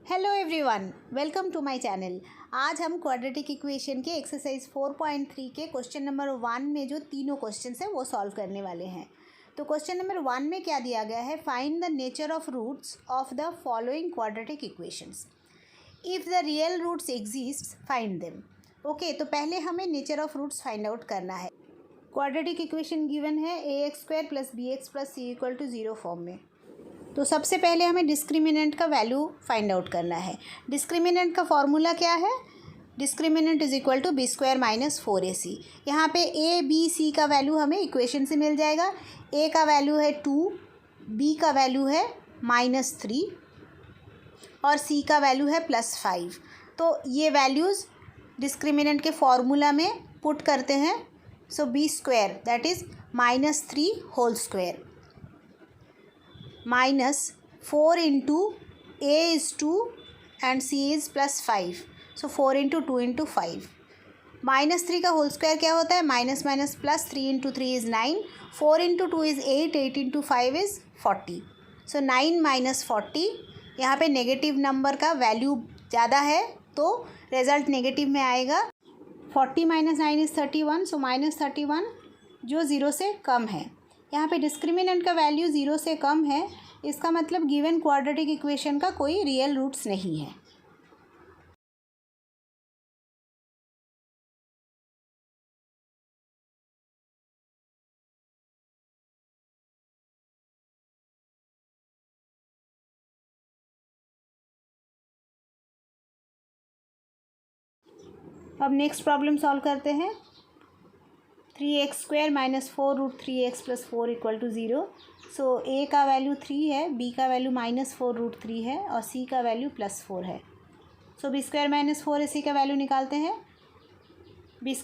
Hello everyone, welcome to my channel. आज हम quadratic equation के एक्सरसाइज 4.3 के क्वेश्चन नंबर 1 में जो तीनों क्वेश्चंस हैं वो सॉल्व करने वाले हैं। तो क्वेश्चन नंबर 1 में क्या दिया गया है, find the nature of roots of the following quadratic equations. If the real roots exist find them. Okay, तो पहले हमें nature of roots find out करना है। क्वाड्रेटिक इक्वेशन गिवन है ax² + bx + c = 0 फॉर्म में। तो सबसे पहले हमें डिस्क्रिमिनेंट का वैल्यू फाइंड आउट करना है। डिस्क्रिमिनेंट का फॉर्मूला क्या है, discriminant is equal to b² - 4ac। यहाँ पे a b c का वैल्यू हमें इक्वेशन से मिल जाएगा। a का वैल्यू है 2, b का वैल्यू है -3 और c का वैल्यू है +5। तो ये वैल्यूज़ डिस्क्रिमिनेंट के फॉर्मूला में पुट करते हैं। So b² that is -3 whole square -4 into a is 2 and c is +5, so 4 into 2 into 5। -3 का होल स्क्वायर क्या होता है, minus minus plus, 3 into 3 is 9, 4 into 2 is 8, 8 into 5 is 40। सो 9 - 40, यहाँ पे नेगेटिव नंबर का वैल्यू ज़्यादा है तो रिज़ल्ट नेगेटिव में आएगा। 40 - 9 is 31, सो -31 जो ज़ीरो से कम है। यहाँ पे डिस्क्रिमिनेंट का वैल्यू ज़ीरो से कम है, इसका मतलब गिवन क्वाड्रेटिक इक्वेशन का कोई रियल रूट्स नहीं है। अब नेक्स्ट प्रॉब्लम सॉल्व करते हैं। 3x² - 4√3x + 4 = 0। सो a का वैल्यू 3 है, b का वैल्यू -4√3 है और c का वैल्यू +4 है। सो b² - 4ac का वैल्यू निकालते हैं। b²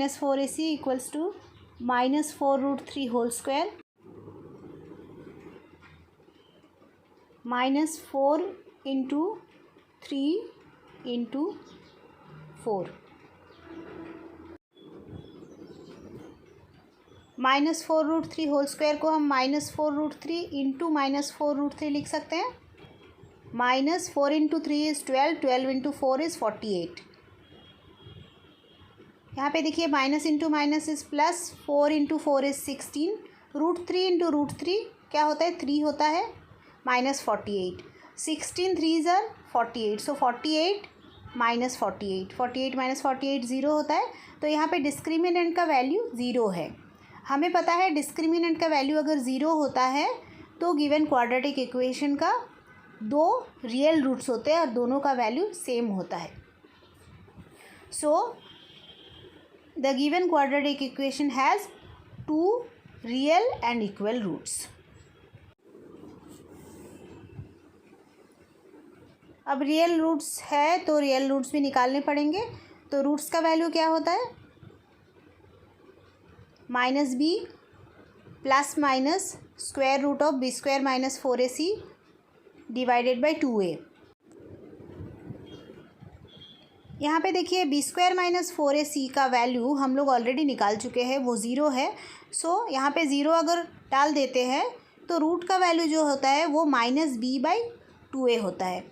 - 4ac = -4√3 whole square -4 into 3 into 4। -4√3 whole square को हम -4√3 इंटू -4√3 लिख सकते हैं। -4 into 3 is 12, 12 into 4 is 48। यहाँ पे देखिए minus into minus is plus, 4 into 4 is 16, √3 into √3 क्या होता है, 3 होता है, -48। 16 3s are 48, सो 48 - 48, 48 - 48 ज़ीरो होता है। तो यहाँ पे डिस्क्रिमिनेंट का वैल्यू ज़ीरो है। हमें पता है डिस्क्रिमिनेंट का वैल्यू अगर ज़ीरो होता है तो गिवन क्वाड्रेटिक इक्वेशन का दो रियल रूट्स होते हैं और दोनों का वैल्यू सेम होता है। So the given quadratic equation has 2 real and equal roots. अब रियल रूट्स है तो रियल रूट्स भी निकालने पड़ेंगे। तो रूट्स का वैल्यू क्या होता है, -b ± √b² - 4ac / 2a। यहाँ पे देखिए b² - 4ac का वैल्यू हम लोग ऑलरेडी निकाल चुके हैं, वो ज़ीरो है। सो यहाँ पे ज़ीरो अगर डाल देते हैं तो रूट का वैल्यू जो होता है वो -b/2a होता है।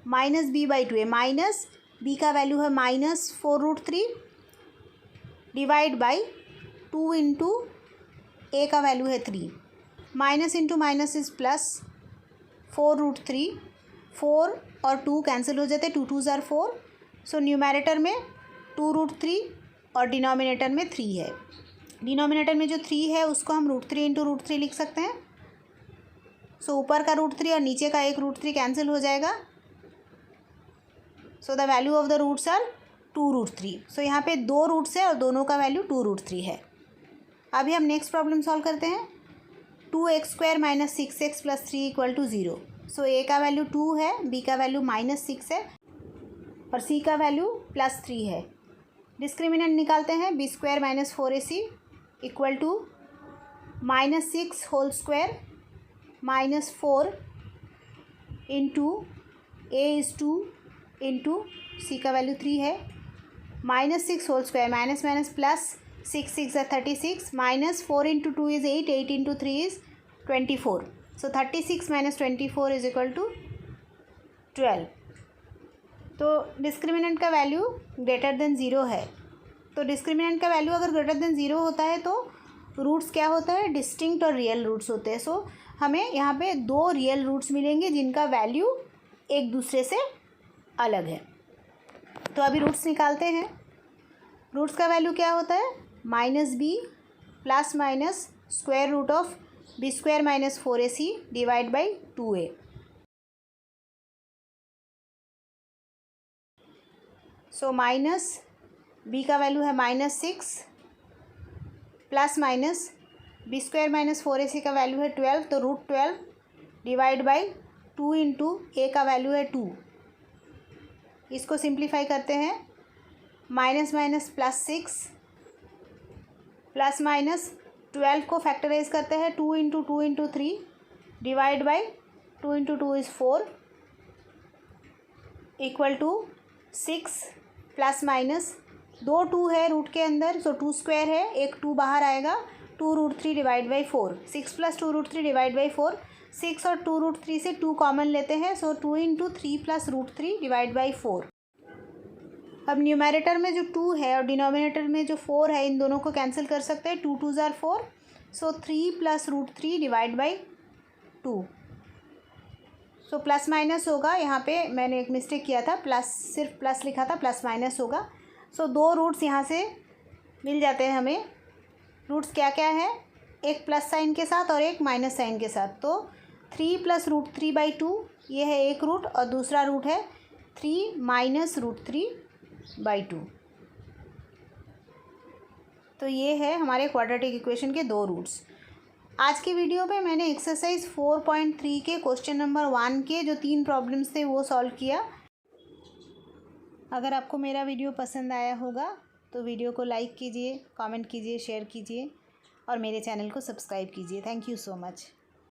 -b/2a माइनस b का वैल्यू है -4√3 / 2 इंटू a का वैल्यू है 3। Minus into minus is plus, 4√3, 4 और 2 कैंसिल हो जाते, 2 2s are 4। सो न्यूमरेटर में 2√3 और डिनोमिनेटर में 3 है। डिनोमिनेटर में जो 3 है उसको हम √3 इंटू √3 लिख सकते हैं। सो ऊपर का √3 और नीचे का एक √3 कैंसिल हो जाएगा। So the value of the roots are 2√3। So यहाँ पे दो रूट्स है और दोनों का वैल्यू 2√3 है। अभी हम नेक्स्ट प्रॉब्लम सॉल्व करते हैं। 2x² - 6x + 3 = 0। सो a का वैल्यू 2 है, b का वैल्यू -6 है और c का वैल्यू +3 है। डिस्क्रिमिनेंट निकालते हैं। b² - 4ac = -6 whole square -4 into a is 2 into c का वैल्यू 3 है, -6 whole square minus minus plus, 6 6 are 36, -4 into 2 is 8, 8 into 3 is 24। So 36 - 24 is equal to 12। तो डिस्क्रिमिनेंट का वैल्यू ग्रेटर देन ज़ीरो है। तो discriminant का value अगर greater than zero होता है तो रूट्स क्या होता है, डिस्टिंक्ट और रियल रूट्स होते हैं। सो हमें यहाँ पे दो रियल रूट्स मिलेंगे जिनका वैल्यू एक दूसरे से अलग है। तो अभी रूट्स निकालते हैं। रूट्स का वैल्यू क्या होता है, minus b plus minus square root of b square minus 4ac divide by 2a। So minus b का वैल्यू है -6 plus minus b square minus 4ac का वैल्यू है 12, तो √12 डिवाइड बाई 2 इंटू ए का वैल्यू है 2। इसको सिंप्लीफाई करते हैं, माइनस माइनस +6 प्लस माइनस 12 को फैक्टराइज करते हैं, 2 into 2 into 3 divide by 2 into 2 is 4 equal to 6 plus minus 2 2 है रूट के अंदर, सो 2 स्क्वायर है, एक 2 बाहर आएगा, 2√3 divide by 4, 6 plus 2√3 divide by 4, 6 और 2√3 से 2 कॉमन लेते हैं, सो 2 इंटू 3 प्लस √3 डिवाइड बाई 4। अब न्यूमरेटर में जो 2 है और डिनोमिनेटर में जो 4 है, इन दोनों को कैंसिल कर सकते हैं, 2 2 ज़ार 4, सो 3 plus √3 divide by 2। So plus minus होगा, यहाँ पे मैंने एक मिस्टेक किया था, प्लस सिर्फ प्लस लिखा था, प्लस माइनस होगा। सो दो रूट्स यहाँ से मिल जाते हैं हमें। रूट्स क्या क्या है, एक प्लस साइन के साथ और एक माइनस साइन के साथ। तो 3 प्लस √3 बाई 2 ये है एक रूट, और दूसरा रूट है 3 माइनस √3 बाई 2। तो ये है हमारे क्वाड्रेटिक इक्वेशन के दो रूट्स। आज की वीडियो पे मैंने एक्सरसाइज 4.3 के क्वेश्चन नंबर 1 के जो 3 प्रॉब्लम्स थे वो सॉल्व किया। अगर आपको मेरा वीडियो पसंद आया होगा तो वीडियो को लाइक कीजिए, कमेंट कीजिए, शेयर कीजिए और मेरे चैनल को सब्सक्राइब कीजिए। Thank you so much.